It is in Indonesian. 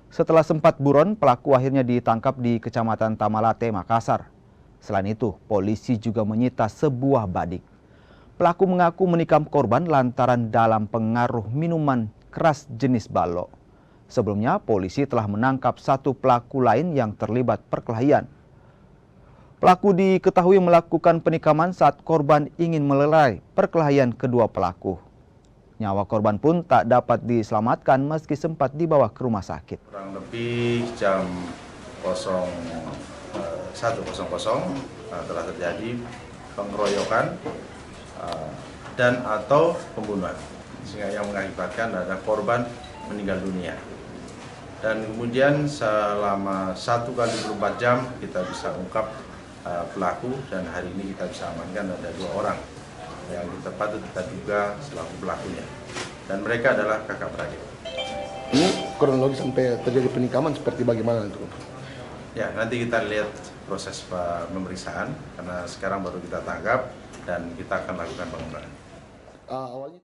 Setelah sempat buron, pelaku akhirnya ditangkap di Kecamatan Tamalate, Makassar. Selain itu, polisi juga menyita sebuah badik. Pelaku mengaku menikam korban lantaran dalam pengaruh minuman keras jenis balok. Sebelumnya, polisi telah menangkap satu pelaku lain yang terlibat perkelahian. Pelaku diketahui melakukan penikaman saat korban ingin melerai perkelahian kedua pelaku. Nyawa korban pun tak dapat diselamatkan meski sempat dibawa ke rumah sakit. Kurang lebih jam 01.00 telah terjadi pengeroyokan dan atau pembunuhan, sehingga yang mengakibatkan ada korban meninggal dunia. Dan kemudian selama 1x24 jam kita bisa ungkap pelaku, dan hari ini kita bisa amankan ada 2 orang yang kita patut kita duga selaku pelakunya, dan mereka adalah kakak beradik. Ini kronologi sampai terjadi penikaman seperti bagaimana itu? Ya, nanti kita lihat proses pemeriksaan karena sekarang baru kita tangkap dan kita akan lakukan pengembangan. Awalnya